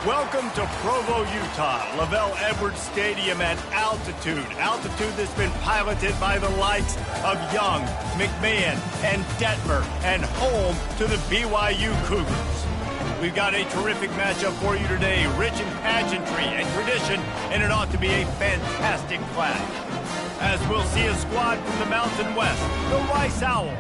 Welcome to Provo, Utah, Lavelle Edwards Stadium at altitude. Altitude that's been piloted by the likes of Young, McMahon, and Detmer, and home to the BYU Cougars. We've got a terrific matchup for you today, rich in pageantry and tradition, and it ought to be a fantastic clash. As we'll see a squad from the Mountain West, the Rice Owls,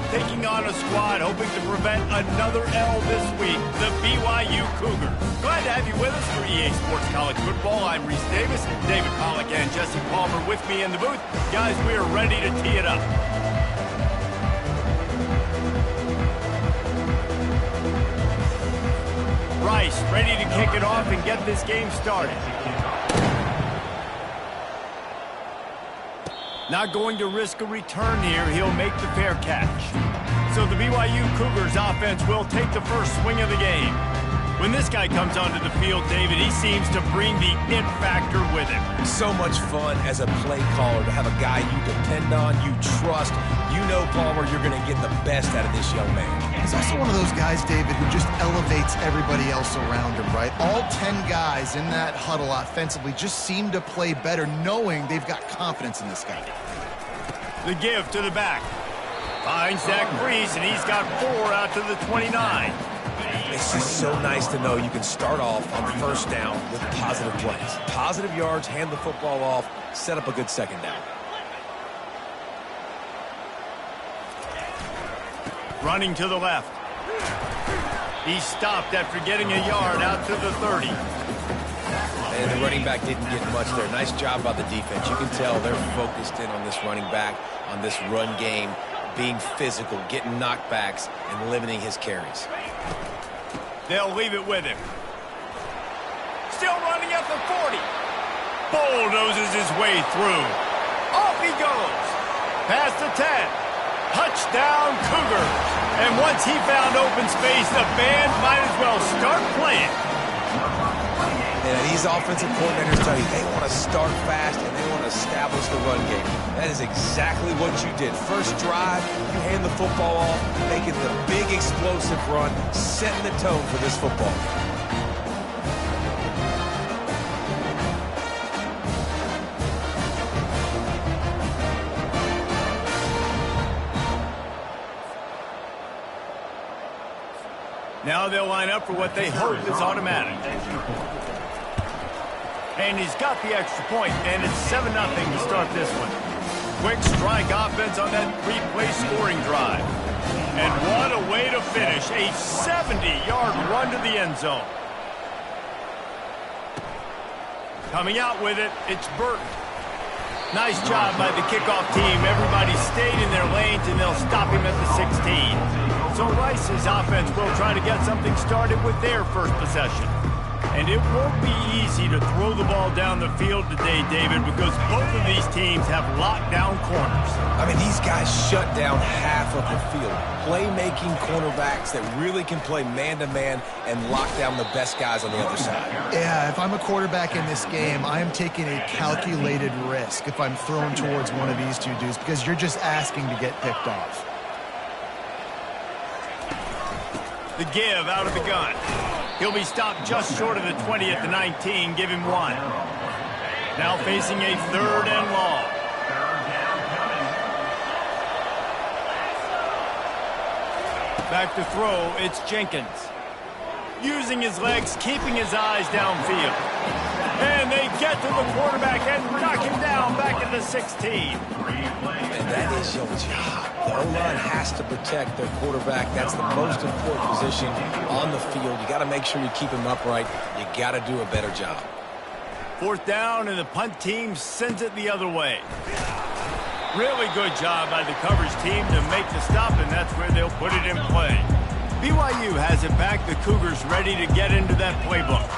taking on a squad hoping to prevent another L this week, the BYU Cougars. Glad to have you with us for EA Sports College Football. I'm Reese Davis, David Pollack and Jesse Palmer with me in the booth. Guys, we are ready to tee it up. Rice ready to kick it off and get this game started. Not going to risk a return here. He'll make the fair catch. So the BYU Cougars offense will take the first swing of the game. When this guy comes onto the field, David, he seems to bring the it factor with him. So much fun as a play caller to have a guy you depend on, you trust. You know, Palmer, you're going to get the best out of this young man. He's also one of those guys, David, who just elevates everybody else around him, right? All 10 guys in that huddle offensively just seem to play better knowing they've got confidence in this guy. The give to the back. Finds Zach Brees, and he's got 4 out to the 29. It's just so nice to know you can start off on first down with positive plays. Positive yards, hand the football off, set up a good second down. Running to the left. He stopped after getting a yard out to the 30. And the running back didn't get much there. Nice job by the defense. You can tell they're focused in on this running back, on this run game, being physical, getting knockbacks, and limiting his carries. They'll leave it with him. Still running at the 40. Bulldozes his way through. Off he goes. Past the 10. Touchdown Cougars. And once he found open space, the band might as well start playing. And these offensive coordinators tell you they want to start fast and they want to establish the run game. That is exactly what you did. First drive, you hand the football off, making the big explosive run, setting the tone for this football. Now they'll line up for what they hope is automatic. And he's got the extra point, and it's 7-0 to start this one. Quick strike offense on that 3-play scoring drive. And what a way to finish. A 70-yard run to the end zone. Coming out with it, it's Burton. Nice job by the kickoff team. Everybody stayed in their lanes, and they'll stop him at the 16. So Rice's offense will try to get something started with their first possession. And it won't be easy to throw the ball down the field today, David, because both of these teams have lockdown corners. I mean, these guys shut down half of the field. Playmaking cornerbacks that really can play man-to-man and lock down the best guys on the other side. Yeah, if I'm a quarterback in this game, I am taking a calculated risk if I'm thrown towards one of these two dudes because you're just asking to get picked off. The give out of the gun. He'll be stopped just short of the 20 at the 19. Give him 1. Now facing a 3rd and long. Back to throw, it's Jenkins. Using his legs, keeping his eyes downfield. And they get to the quarterback and knock him down back at the 16. And that is your job. The O-line has to protect their quarterback. That's the most important position on the field. You got to make sure you keep him upright. You got to do a better job. 4th down, and the punt team sends it the other way. Really good job by the coverage team to make the stop, and that's where they'll put it in play. BYU has it back. The Cougars ready to get into that playbook.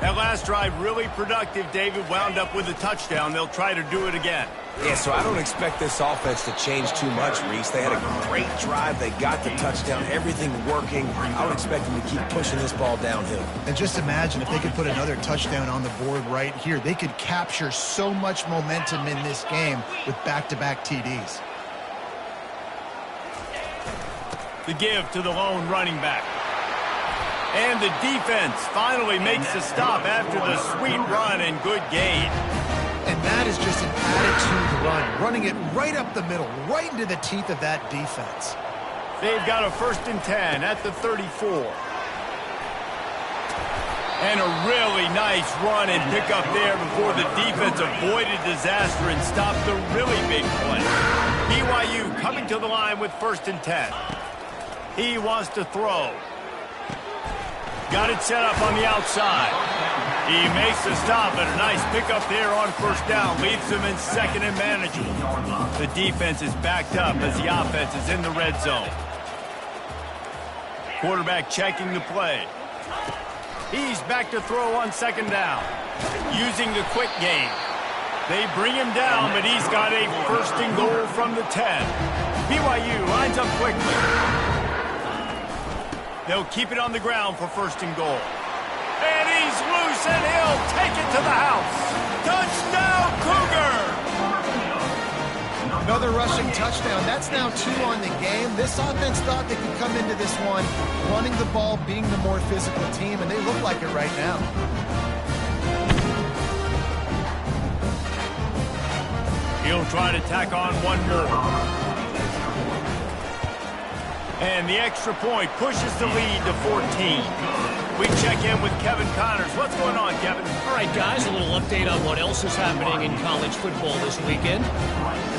That last drive really productive. David wound up with a touchdown. They'll try to do it again. Yeah, so I don't expect this offense to change too much, Reese. They had a great drive. They got the touchdown. Everything working. I would expect them to keep pushing this ball downhill. And just imagine if they could put another touchdown on the board right here. They could capture so much momentum in this game with back-to-back TDs. The give to the lone running back. And the defense finally makes a stop after the sweet run and good gain. And that is just an attitude run, running it right up the middle, right into the teeth of that defense. They've got a 1st and 10 at the 34. And a really nice run and pickup there before the defense avoided disaster and stopped the really big play. BYU coming to the line with 1st and 10. He wants to throw. Got it set up on the outside. He makes the stop, and a nice pickup there on 1st down. Leaves them in 2nd and manageable. The defense is backed up as the offense is in the red zone. Quarterback checking the play. He's back to throw on 2nd down. Using the quick game. They bring him down, but he's got a 1st and goal from the 10. BYU lines up quickly. They'll keep it on the ground for 1st and goal. And he's loose, and he'll take it to the house. Touchdown, Cougar! Another rushing touchdown. That's now 2 on the game. This offense thought they could come into this one running the ball, being the more physical team, and they look like it right now. He'll try to tack on one more. And the extra point pushes the lead to 14. We check in with Kevin Connors. What's going on, Kevin? All right, guys, a little update on what else is happening in college football this weekend.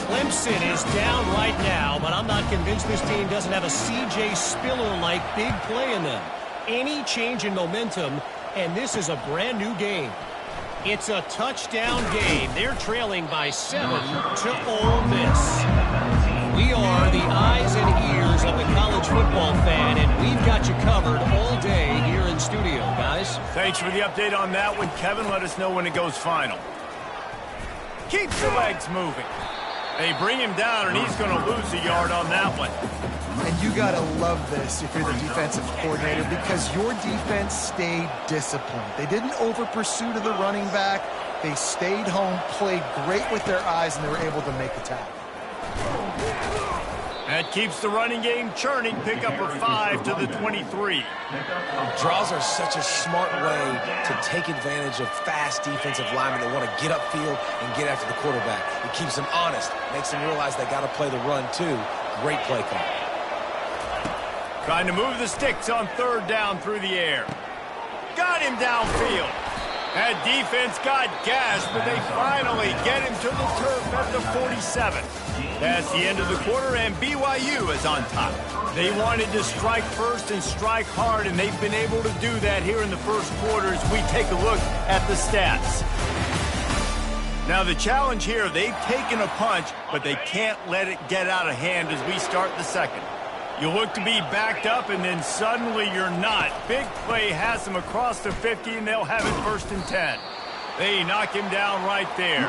Clemson is down right now, but I'm not convinced this team doesn't have a C.J. Spiller-like big play in them. Any change in momentum, and this is a brand new game. It's a touchdown game. They're trailing by 7 to Ole Miss. We are the eyes and ears of the college football fan, and we've got you covered all day here in studio, guys. Thanks for the update on that one, Kevin. Let us know when it goes final. Keeps the legs moving. They bring him down, and he's going to lose a yard on that one. And you got to love this if you're the defensive coordinator, because your defense stayed disciplined. They didn't over-pursue to the running back. They stayed home, played great with their eyes, and they were able to make the tackle. That keeps the running game churning. Pickup of 5 to the 23. Draws are such a smart way to take advantage of fast defensive linemen that want to get upfield and get after the quarterback. It keeps them honest, makes them realize they got to play the run too. Great play call. Trying to move the sticks on 3rd down through the air. Got him downfield. That defense got gashed, but they finally get him to the turf at the 47. That's the end of the quarter, and BYU is on top. They wanted to strike first and strike hard, and they've been able to do that here in the first quarter as we take a look at the stats. Now, the challenge here, they've taken a punch, but they can't let it get out of hand as we start the second. You look to be backed up, and then suddenly you're not. Big play has them across the 50, and they'll have it 1st and 10. They knock him down right there.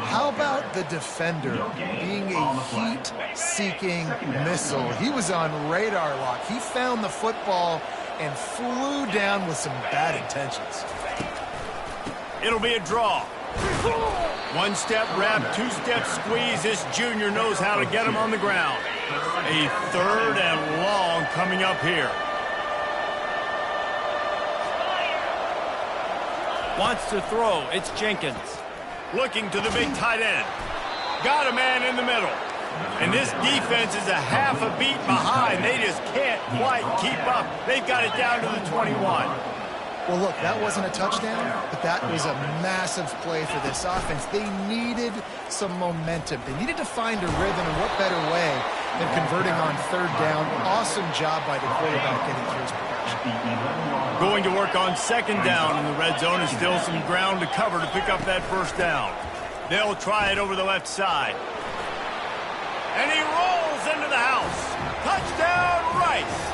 How about the defender being a heat-seeking missile? He was on radar lock. He found the football and flew down with some bad intentions. It'll be a draw. 1-step wrap, 2-step squeeze. This junior knows how to get him on the ground. A 3rd and long coming up here. Wants to throw. It's Jenkins. Looking to the big tight end. Got a man in the middle. And this defense is a half a beat behind. They just can't quite keep up. They've got it down to the 21. Well, look, that wasn't a touchdown, but that was a massive play for this offense. They needed some momentum. They needed to find a rhythm, and what better way than converting on 3rd down. Awesome job by the quarterback getting through his progression. Going to work on 2nd down in the red zone, and still some ground to cover to pick up that 1st down. They'll try it over the left side. And he rolls into the house. Touchdown, Rice.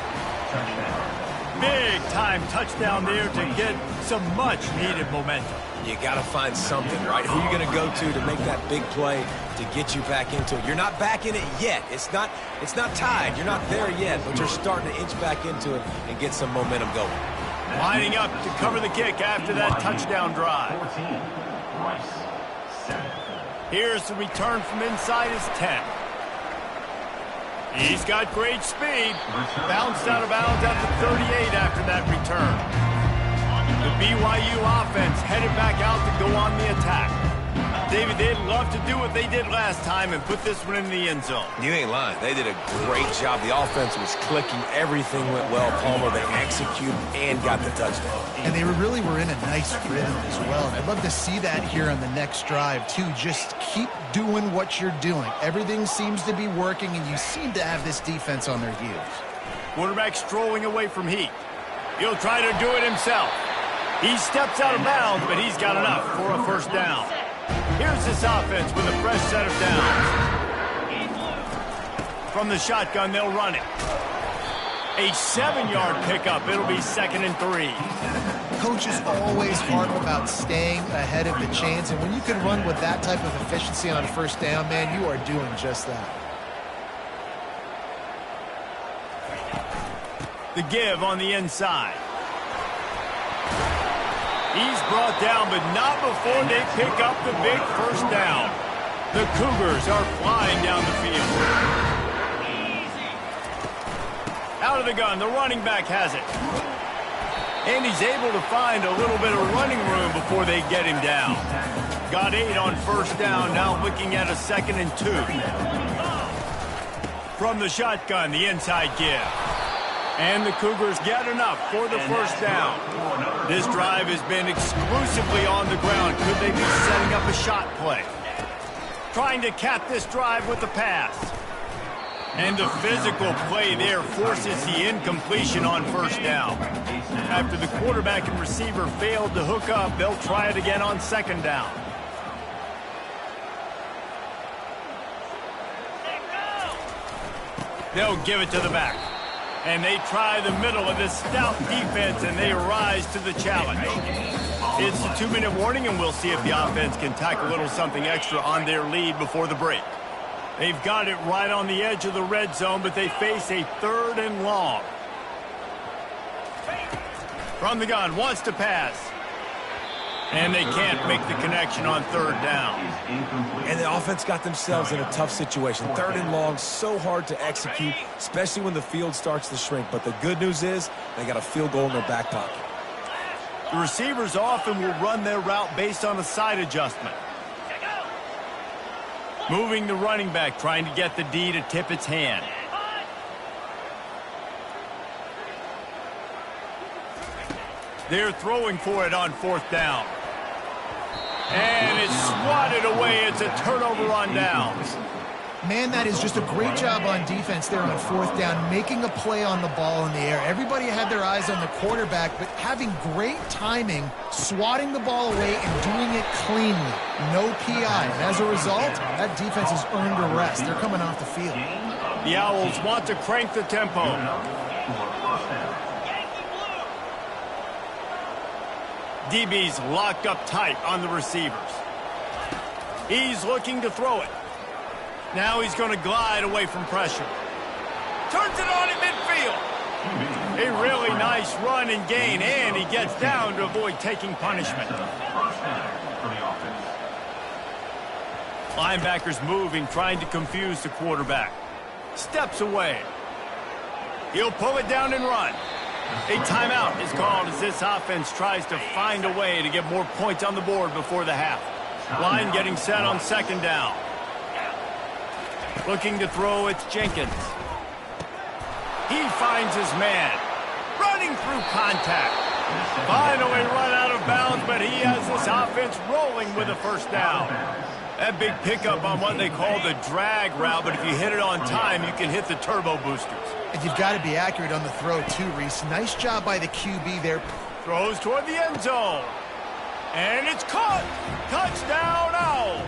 Big-time touchdown there to get some much-needed momentum. You got to find something, right? Who are you going to go to make that big play to get you back into it? You're not back in it yet. It's not tied. You're not there yet, but you're starting to inch back into it and get some momentum going. Lining up to cover the kick after that touchdown drive. Here's the return from inside his 10. He's got great speed. Bounced out of bounds at the 38 after that return. The BYU offense headed back out to go on the attack. David, they'd love to do what they did last time and put this one in the end zone. You ain't lying. They did a great job. The offense was clicking. Everything went well. Palmer, they executed and got the touchdown. And they really were in a nice rhythm as well. And I'd love to see that here on the next drive, too. Just keep doing what you're doing. Everything seems to be working, and you seem to have this defense on their heels. Quarterback strolling away from heat. He'll try to do it himself. He steps out of bounds, but he's got enough for a first down. Here's this offense with a fresh set of downs. From the shotgun, they'll run it. A 7-yard pickup. It'll be 2nd and 3. Coaches always harp about staying ahead of the chains, and when you can run with that type of efficiency on first down, man, you are doing just that. The give on the inside. He's brought down, but not before they pick up the big first down. The Cougars are flying down the field. Out of the gun, the running back has it. And he's able to find a little bit of running room before they get him down. Got 8 on first down, now looking at a 2nd and 2. From the shotgun, the inside give. And the Cougars get enough for the first down. This drive has been exclusively on the ground. Could they be setting up a shot play? Trying to cap this drive with the pass. And the physical play there forces the incompletion on first down. After the quarterback and receiver failed to hook up, they'll try it again on 2nd down. They'll give it to the back. And they try the middle of this stout defense, and they rise to the challenge. It's a 2-minute warning, and we'll see if the offense can tack a little something extra on their lead before the break. They've got it right on the edge of the red zone, but they face a 3rd and long. From the gun, wants to pass. And they can't make the connection on 3rd down. And the offense got themselves in a tough situation. 3rd and long, so hard to execute, especially when the field starts to shrink. But the good news is they got a field goal in their back pocket. The receivers often will run their route based on a side adjustment. Moving the running back, trying to get the D to tip its hand. They're throwing for it on 4th down. And it's swatted away. It's a turnover on downs. Man, that is just a great job on defense there on 4th down, making a play on the ball in the air. Everybody had their eyes on the quarterback, but having great timing, swatting the ball away and doing it cleanly. No PI. And as a result, that defense has earned a rest. They're coming off the field. The Owls want to crank the tempo. DB's locked up tight on the receivers. He's looking to throw it. Now he's going to glide away from pressure. Turns it on in midfield. A really nice run and gain, and he gets down to avoid taking punishment. Linebackers moving, trying to confuse the quarterback. Steps away. He'll pull it down and run. A timeout is called as this offense tries to find a way to get more points on the board before the half. Line getting set on 2nd down. Looking to throw, it's Jenkins. He finds his man. Running through contact. Finally run out of bounds, but he has this offense rolling with a first down. That big pickup on what they call the drag route, but if you hit it on time, you can hit the turbo boosters. And you've got to be accurate on the throw, too, Reese. Nice job by the QB there. Throws toward the end zone. And it's caught. Touchdown, Owls.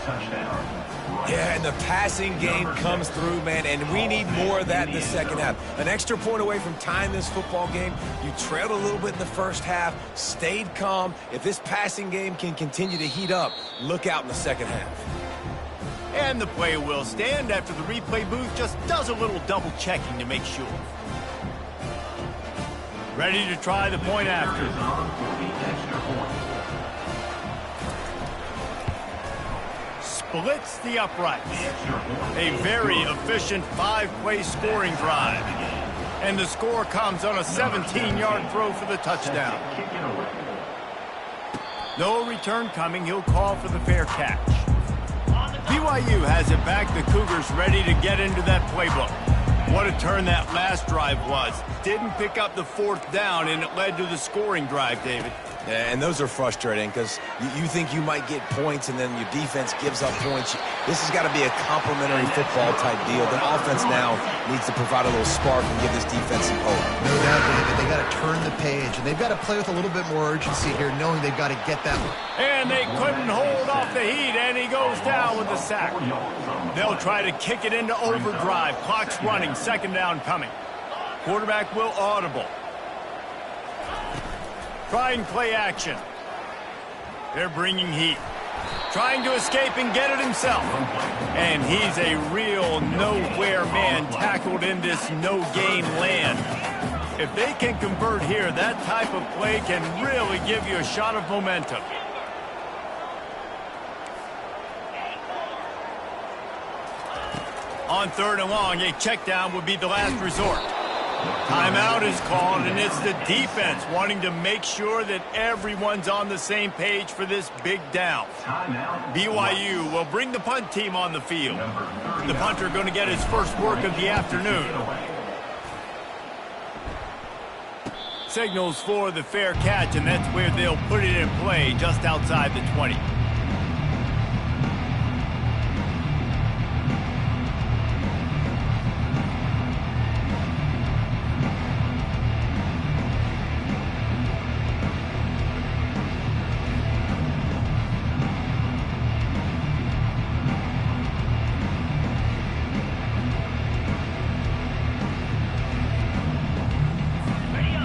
Touchdown. Yeah, and the passing game comes through, man, and we need more of that in the second half. An extra point away from tying this football game. You trailed a little bit in the first half, stayed calm. If this passing game can continue to heat up, look out in the second half. And the play will stand after the replay booth just does a little double checking to make sure. Ready to try the point after. blitz the uprights. A very efficient 5-play scoring drive. And the score comes on a 17-yard throw for the touchdown. No return coming. He'll call for the fair catch. BYU has it back. The Cougars ready to get into that playbook. What a turn that last drive was. Didn't pick up the 4th down, and it led to the scoring drive, David. Yeah, and those are frustrating because you think you might get points and then your defense gives up points. This has got to be a complementary football type deal. The offense now needs to provide a little spark and give this defense some hope. No doubt, David. They got to turn the page, and they've got to play with a little bit more urgency here, knowing they've got to get that one. And they couldn't hold off the heat, and he goes down with the sack. They'll try to kick it into overdrive. Clock's running. 2nd down coming. Quarterback will audible. Trying play action. They're bringing heat. Trying to escape and get it himself. And he's a real nowhere man tackled in this no-gain land. If they can convert here, that type of play can really give you a shot of momentum. On 3rd and long, a check down would be the last resort. Timeout is called, and it's the defense wanting to make sure that everyone's on the same page for this big down. BYU will bring the punt team on the field. The punter going to get his first work of the afternoon. Signals for the fair catch, and that's where they'll put it in play just outside the 20.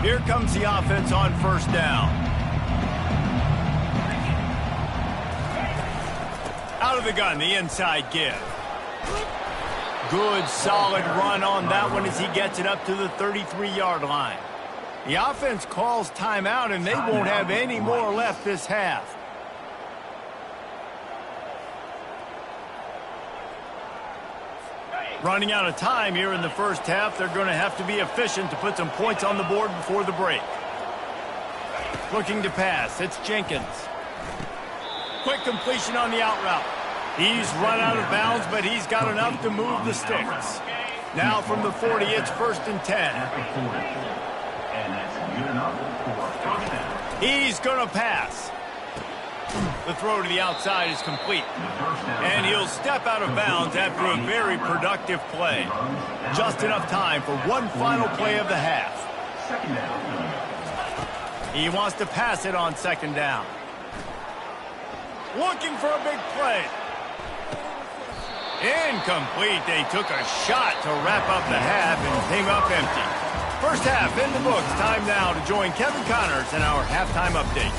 Here comes the offense on 1st down. Out of the gun, the inside give. Good, solid run on that one as he gets it up to the 33-yard line. The offense calls timeout, and they won't have any more left this half. Running out of time here in the first half. They're going to have to be efficient to put some points on the board before the break. Looking to pass. It's Jenkins. Quick completion on the out route. He's run out of bounds, but he's got enough to move the sticks. Now from the 40, it's 1st and 10. He's going to pass. The throw to the outside is complete. And he'll step out of bounds after a very productive play. Just enough time for one final play of the half. He wants to pass it on 2nd down. Looking for a big play. Incomplete. They took a shot to wrap up the half and came up empty. First half in the books. Time now to join Kevin Connors in our halftime update.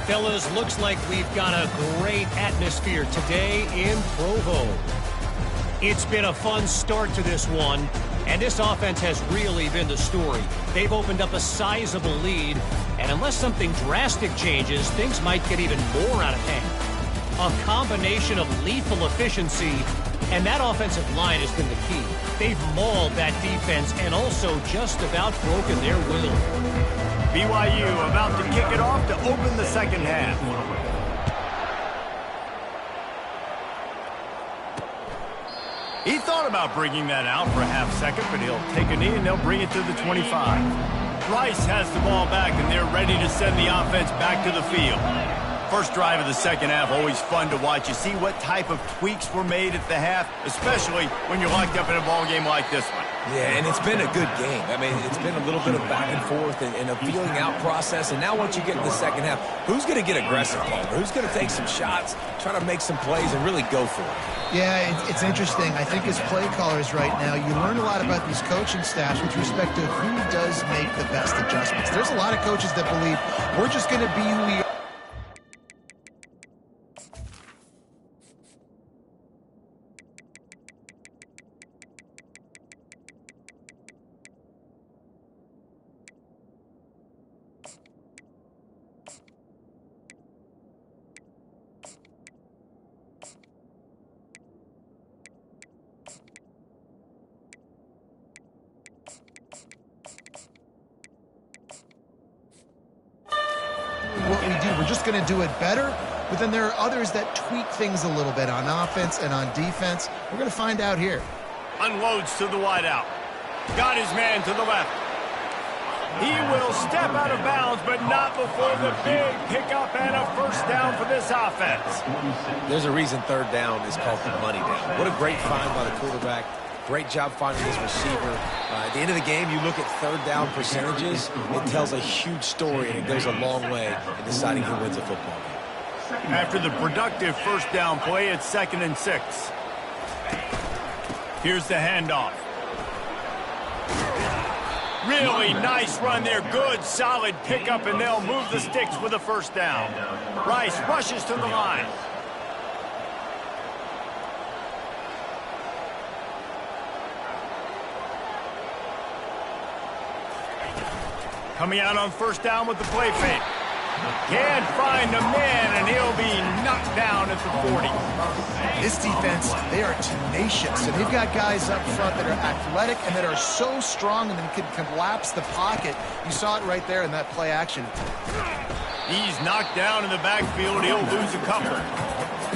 Fellas, looks like we've got a great atmosphere today in Provo. It's been a fun start to this one, and this offense has really been the story. They've opened up a sizable lead, and unless something drastic changes, things might get even more out of hand. A combination of lethal efficiency, and that offensive line has been the key. They've mauled that defense and also just about broken their will. BYU about to kick it off to open the second half. He thought about bringing that out for a half second, but he'll take a knee and they'll bring it to the 25. Rice has the ball back, and they're ready to send the offense back to the field. First drive of the second half, always fun to watch. You see what type of tweaks were made at the half, especially when you're locked up in a ball game like this one. Yeah, and it's been a good game. I mean, it's been a little bit of back and forth and a feeling out process. And now once you get in the second half, who's going to get aggressive, Paul? Who's going to take some shots, try to make some plays, and really go for it? Yeah, it's interesting. I think as play callers right now, you learn a lot about these coaching staffs with respect to who does make the best adjustments. There's a lot of coaches that believe we're just going to be who we are. going to do it better, but then there are others that tweak things a little bit on offense and on defense. We're going to find out here. Unloads to the wideout. Got his man to the left. He will step out of bounds, but not before the big pickup and a first down for this offense. There's a reason third down is called the money down. What a great find by the quarterback. Great job finding his receiver. At the end of the game, you look at third down percentages. It tells a huge story, and it goes a long way in deciding who wins a football game. After the productive first down play, it's 2nd and 6. Here's the handoff. Really nice run there. Good, solid pickup, and they'll move the sticks with a first down. Rice rushes to the line. Coming out on first down with the play fake. Can't find a man, and he'll be knocked down at the 40. This defense, they are tenacious, and they've got guys up front that are athletic and that are so strong and then can collapse the pocket. You saw it right there in that play action. He's knocked down in the backfield. He'll lose a couple.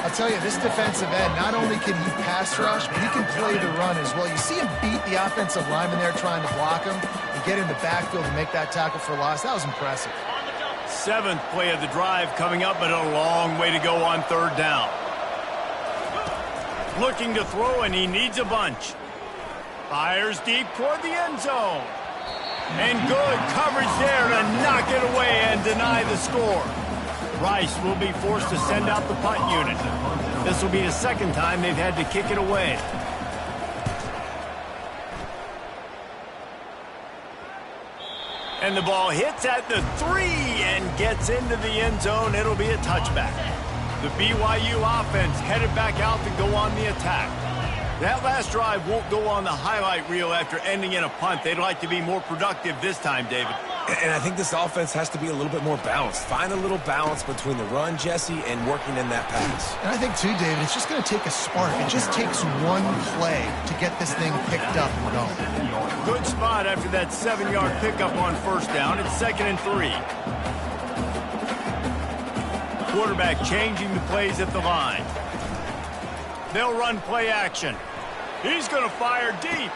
I'll tell you, this defensive end, not only can he pass rush, but he can play the run as well. You see him beat the offensive lineman there trying to block him and get in the backfield and make that tackle for loss. That was impressive. 7th play of the drive coming up, but a long way to go on third down. Looking to throw, and he needs a bunch. Fires deep toward the end zone. And good coverage there to knock it away and deny the score. Rice will be forced to send out the punt unit. This will be the second time they've had to kick it away. And the ball hits at the 3 and gets into the end zone. It'll be a touchback. The BYU offense headed back out to go on the attack. That last drive won't go on the highlight reel after ending in a punt. They'd like to be more productive this time, David. And I think this offense has to be a little bit more balanced. Find a little balance between the run, Jesse, and working in that pass. And I think, too, David, it's just going to take a spark. It just takes one play to get this thing picked up and going. Good spot after that 7-yard pickup on first down. It's 2nd and 3. Quarterback changing the plays at the line. They'll run play action. He's going to fire deep.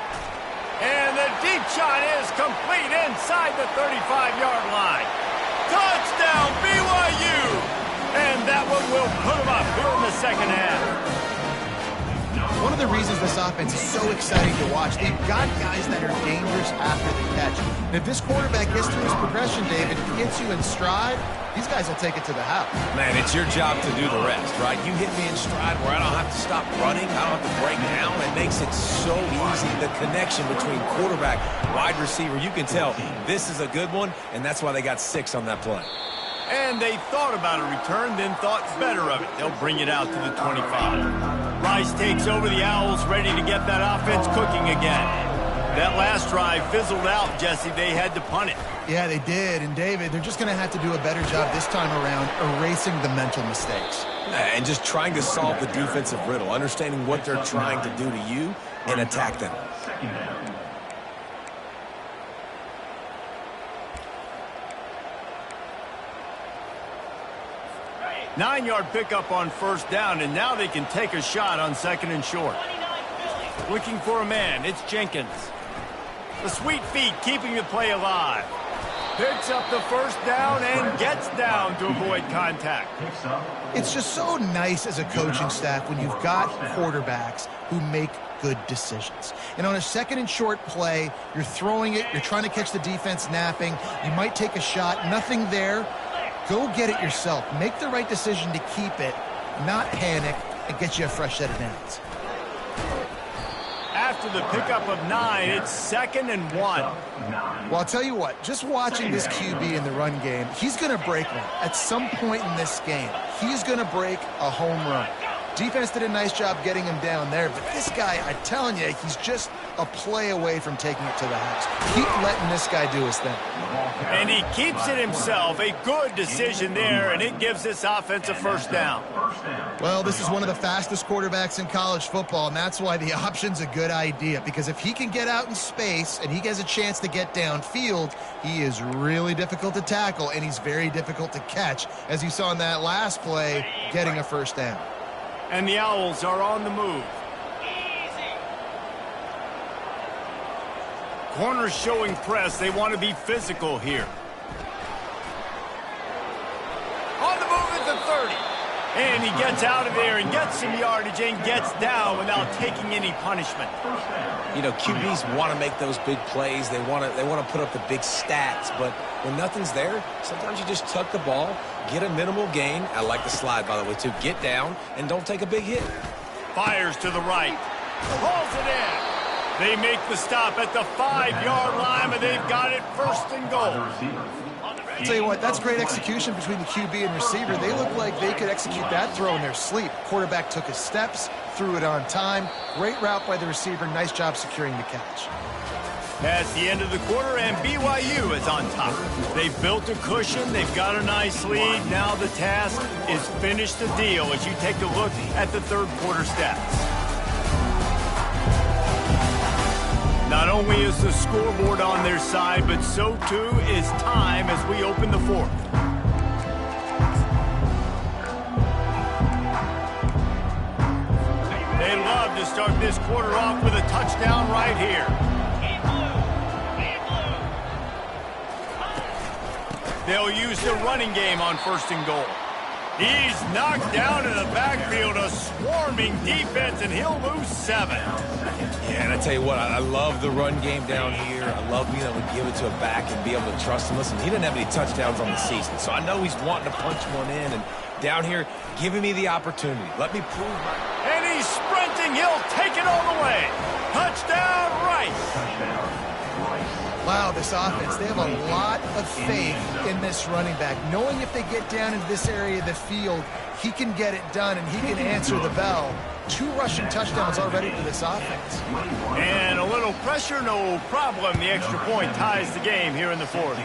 And the deep shot is complete inside the 35-yard line. Touchdown, BYU! And that one will put them up here in the second half. One of the reasons this offense is so exciting to watch, they've got guys that are dangerous after the catch. And if this quarterback gets through his progression, David, gets you in stride, these guys will take it to the house. Man, it's your job to do the rest, right? You hit me in stride where I don't have to stop running. I don't have to break down. It makes it so easy. The connection between quarterback, wide receiver, you can tell this is a good one, and that's why they got 6 on that play. And they thought about a return, then thought better of it. They'll bring it out to the 25. Rice takes over the Owls, ready to get that offense cooking again. That last drive fizzled out, Jesse. They had to punt it. Yeah, they did. And, David, they're just going to have to do a better job this time around erasing the mental mistakes. And just trying to solve the defensive riddle, understanding what they're trying to do to you and attack them. 9-yard pickup on first down, and now they can take a shot on 2nd and short. Looking for a man, it's Jenkins. The sweet feet keeping the play alive. Picks up the first down and gets down to avoid contact. It's just so nice as a coaching staff when you've got quarterbacks who make good decisions. And on a 2nd and short play, you're throwing it, you're trying to catch the defense napping, you might take a shot, nothing there. Go get it yourself. Make the right decision to keep it, not panic, and get you a fresh set of downs. After the pickup of 9, it's 2nd and 1. Well, I'll tell you what, just watching this QB in the run game, he's going to break one. At some point in this game, he's going to break a home run. Defense did a nice job getting him down there, but this guy, I'm telling you, he's just a play away from taking it to the house. Keep letting this guy do his thing. And he keeps it himself. A good decision there, and it gives this offense a first down. Well, this is one of the fastest quarterbacks in college football, and that's why the option's a good idea, because if he can get out in space and he has a chance to get downfield, he is really difficult to tackle, and he's very difficult to catch, as you saw in that last play, getting a first down. And the Owls are on the move. Corners showing press. They want to be physical here. On the move at the 30. And he gets out of there and gets some yardage and gets down without taking any punishment. You know, QBs want to make those big plays. They want to put up the big stats. But when nothing's there, sometimes you just tuck the ball, get a minimal gain. I like the slide, by the way, too. Get down and don't take a big hit. Fires to the right. Hauls it in. They make the stop at the 5-yard line, but they've got it first and goal. I'll tell you what, that's great execution between the QB and receiver. They look like they could execute that throw in their sleep. Quarterback took his steps, threw it on time. Great route by the receiver. Nice job securing the catch. That's the end of the quarter, and BYU is on top. They've built a cushion. They've got a nice lead. Now the task is finish the deal as you take a look at the third quarter stats. Not only is the scoreboard on their side, but so too is time as we open the fourth. They love to start this quarter off with a touchdown right here. They'll use the running game on first and goal. He's knocked down in the backfield, a swarming defense, and he'll lose 7. Yeah, and I tell you what, I love the run game down here. I love being able to give it to a back and be able to trust him. Listen, he didn't have any touchdowns on the season, so I know he's wanting to punch one in. And down here, giving me the opportunity. Let me prove my... And he's sprinting. He'll take it all the way. Touchdown, Rice. Wow, this offense, they have a lot of faith in this running back. Knowing if they get down into this area of the field, he can get it done and he can answer the bell. 2 rushing touchdowns already for this offense. And a little pressure, no problem. The extra point ties the game here in the fourth.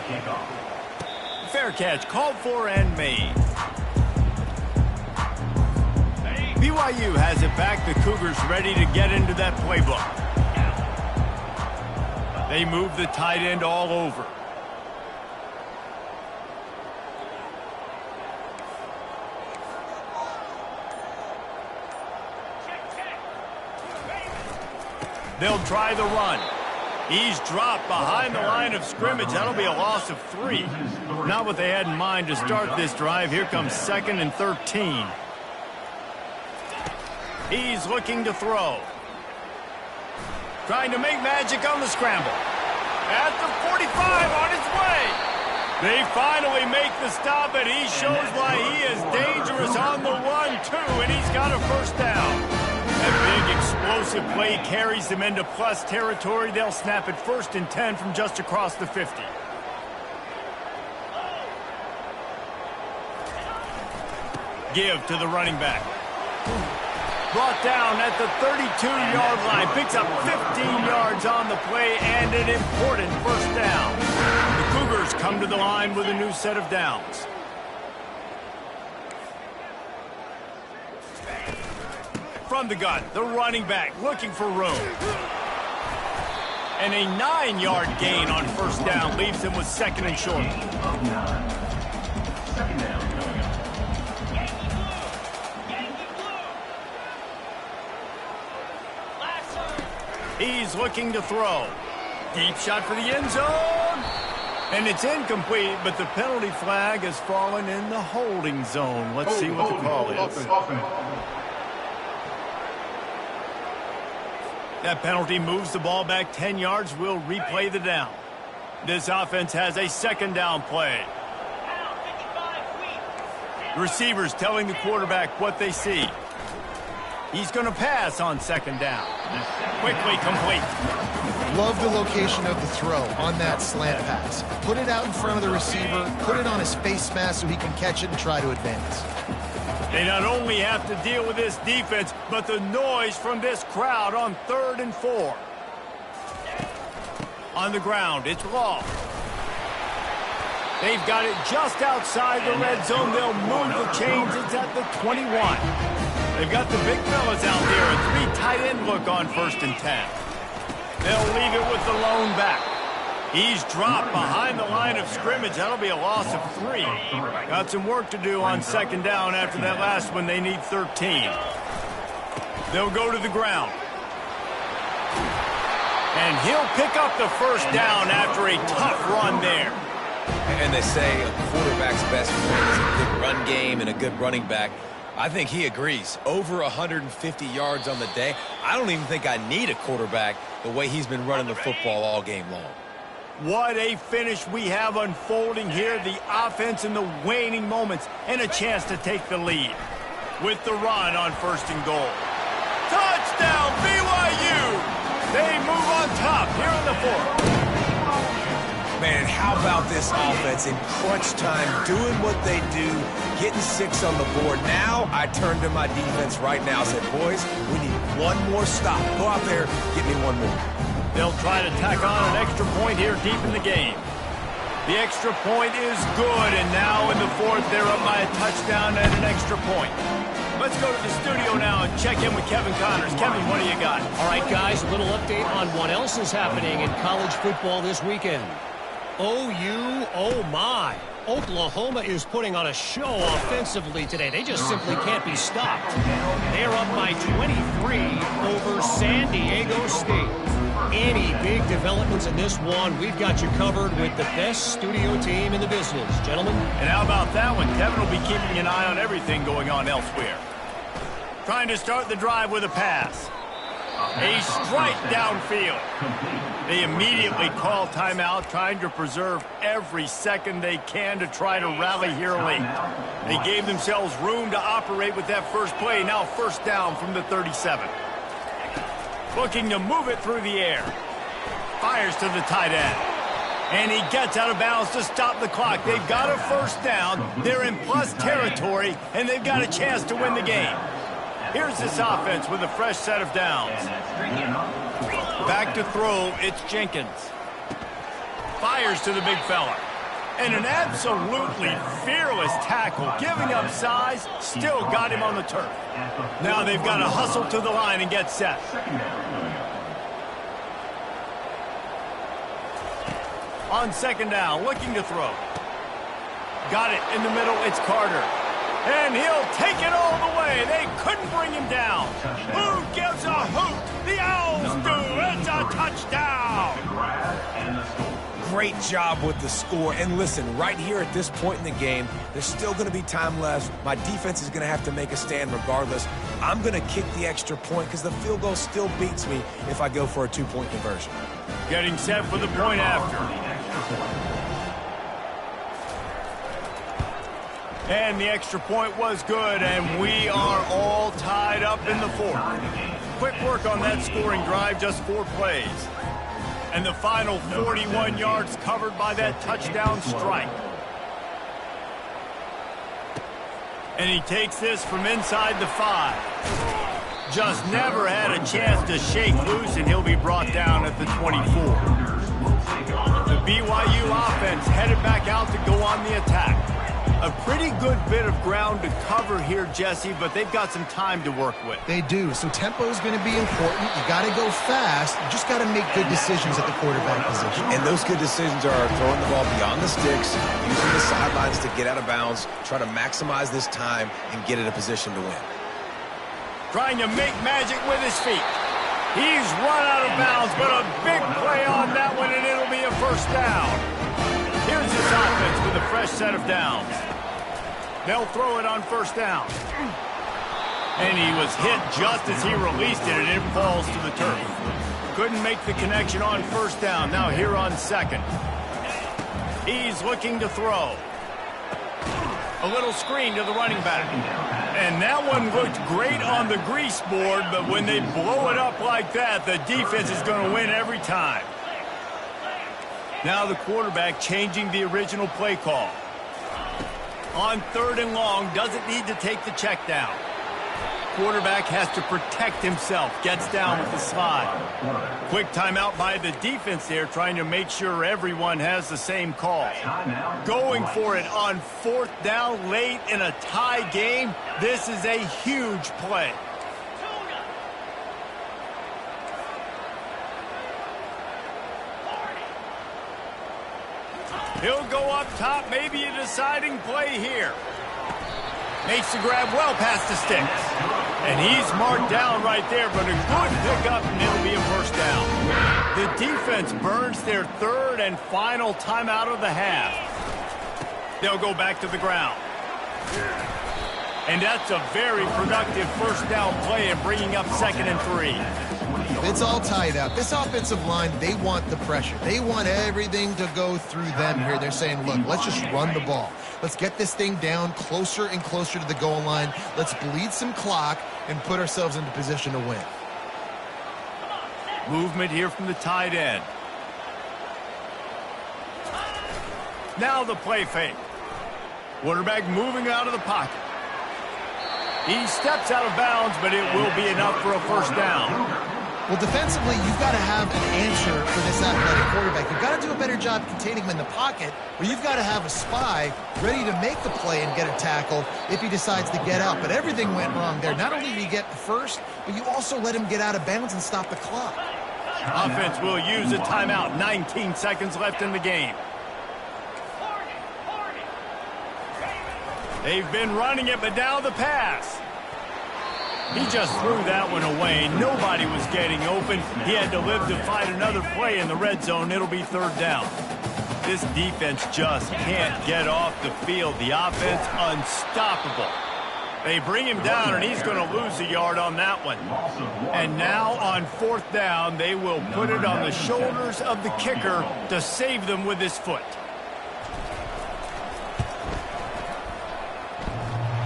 Fair catch, called for and made. BYU has it back. The Cougars ready to get into that playbook. They move the tight end all over. They'll try the run. He's dropped behind the line of scrimmage. That'll be a loss of 3. Not what they had in mind to start this drive. Here comes 2nd and 13. He's looking to throw. Trying to make magic on the scramble. At the 45 on his way. They finally make the stop, and he shows why he is dangerous on the run, too, and he's got a first down. That big explosive play carries them into plus territory. They'll snap it 1st and 10 from just across the 50. Give to the running back. Brought down at the 32-yard line. Picks up 15 yards on the play and an important first down. The Cougars come to the line with a new set of downs. From the gun, the running back looking for room. And a 9-yard gain on first down leaves him with 2nd and short. He's looking to throw. Deep shot for the end zone. And it's incomplete, but the penalty flag has fallen in the holding zone. Let's see what the call is. That penalty moves the ball back 10 yards. We'll replay the down. This offense has a 2nd down play. The receivers telling the quarterback what they see. He's going to pass on 2nd down. Quickly complete. Love the location of the throw on that slant pass. Put it out in front of the receiver. Put it on his face mask so he can catch it and try to advance. They not only have to deal with this defense, but the noise from this crowd on 3rd and 4. On the ground, it's Law. They've got it just outside the red zone. They'll move the chains. It's at the 21. They've got the big fellas out there. A 3 tight end look on 1st and 10. They'll leave it with the lone back. He's dropped behind the line of scrimmage. That'll be a loss of 3. Got some work to do on 2nd down after that last one. They need 13. They'll go to the ground. And he'll pick up the 1st down after a tough run there. And they say a quarterback's best friend is a good run game and a good running back. I think he agrees. Over 150 yards on the day. I don't even think I need a quarterback the way he's been running the football all game long. What a finish we have unfolding here. The offense in the waning moments and a chance to take the lead. With the run on 1st and goal. Touchdown, BYU! They move on top here in the 4th. Man, how about this offense in crunch time, doing what they do, getting 6 on the board. Now I turn to my defense right now and said, boys, we need one more stop. Go out there, get me one more. They'll try to tack on an extra point here deep in the game. The extra point is good, and now in the 4th, they're up by a touchdown and an extra point. Let's go to the studio now and check in with Kevin Connors. Kevin, what do you got? All right, guys, a little update on what else is happening in college football this weekend. OU, oh my. Oklahoma is putting on a show offensively today. They just simply can't be stopped. They're up by 23 over San Diego State. Any big developments in this one, we've got you covered with the best studio team in the business, gentlemen. And how about that one? Kevin will be keeping an eye on everything going on elsewhere. Trying to start the drive with a pass. A strike downfield. They immediately call timeout, trying to preserve every second they can to try to rally here late. They gave themselves room to operate with that first play. Now 1st down from the 37. Looking to move it through the air. Fires to the tight end. And he gets out of bounds to stop the clock. They've got a 1st down. They're in plus territory, and they've got a chance to win the game. Here's this offense with a fresh set of downs. Back to throw, it's Jenkins. Fires to the big fella. And an absolutely fearless tackle, giving up size, still got him on the turf. Now they've got to hustle to the line and get set. On 2nd down, looking to throw. Got it in the middle, it's Carter. And he'll take it all the way. They couldn't bring him down. Who gives a hoot? The Owls do. It's a touchdown. Great job with the score. And listen, right here at this point in the game, there's still going to be time left. My defense is going to have to make a stand regardless. I'm going to kick the extra point because the field goal still beats me if I go for a 2-point conversion. Getting set for the point after. And the extra point was good, and we are all tied up in the 4th. Quick work on that scoring drive, just 4 plays. And the final 41 yards covered by that touchdown strike. And he takes this from inside the 5. Just never had a chance to shake loose, and he'll be brought down at the 24. The BYU offense headed back out to go on the attack. A pretty good bit of ground to cover here, Jesse, but they've got some time to work with. They do, so tempo is going to be important. You got to go fast. You just got to make good decisions at the quarterback position. And those good decisions are throwing the ball beyond the sticks, using the sidelines to get out of bounds, try to maximize this time, and get in a position to win. Trying to make magic with his feet. He's run out of bounds, but a big play on that one, and it'll be a 1st down. Here's this offense with a fresh set of downs. They'll throw it on 1st down. And he was hit just as he released it, and it falls to the turf. Couldn't make the connection on 1st down. Now here on 2nd. He's looking to throw. A little screen to the running back. And that one looked great on the grease board, but when they blow it up like that, the defense is going to win every time. Now the quarterback changing the original play call. On 3rd and long, doesn't need to take the check down. Quarterback has to protect himself. Gets down with the slide. Quick timeout by the defense there, trying to make sure everyone has the same call. Going for it on 4th down late in a tie game. This is a huge play. He'll go up top, maybe a deciding play here. Makes the grab well past the sticks. And he's marked down right there, but a good pickup, and it'll be a first down. The defense burns their 3rd and final timeout of the half. They'll go back to the ground. And that's a very productive first down play and bringing up 2nd and 3. It's all tied up. This offensive line, they want the pressure. They want everything to go through them here. They're saying, look, let's just run the ball. Let's get this thing down closer and closer to the goal line. Let's bleed some clock and put ourselves into position to win. Movement here from the tight end. Now the play fake. Quarterback moving out of the pocket. He steps out of bounds, but it will be enough for a first down. Well, defensively, you've got to have an answer for this athletic quarterback. You've got to do a better job containing him in the pocket, or you've got to have a spy ready to make the play and get a tackle if he decides to get out. But everything went wrong there. Not only did he get the first, but you also let him get out of bounds and stop the clock. Offense will use a timeout. 19 seconds left in the game. They've been running it, but now the pass. He just threw that one away. Nobody was getting open. He had to live to fight another play in the red zone. It'll be 3rd down. This defense just can't get off the field. The offense unstoppable. They bring him down, and he's going to lose a yard on that one. And now on 4th down, they will put it on the shoulders of the kicker to save them with his foot.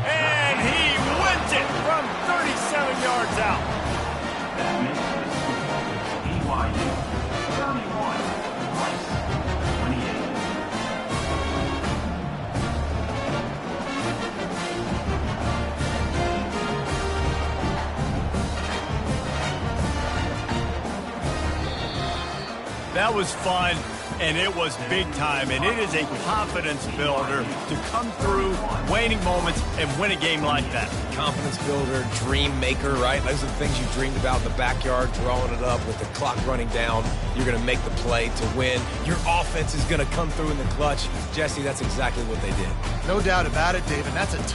And he wins it from 37 yards out. That makes BYU 31, Rice 28. That was fun, and it was big time, and it is a confidence builder to come through waning moments and win a game like that. Confidence builder, dream maker, right? Those are the things you dreamed about in the backyard, drawing it up with the clock running down. You're going to make the play to win. Your offense is going to come through in the clutch. Jesse, that's exactly what they did. No doubt about it, David. That's a tough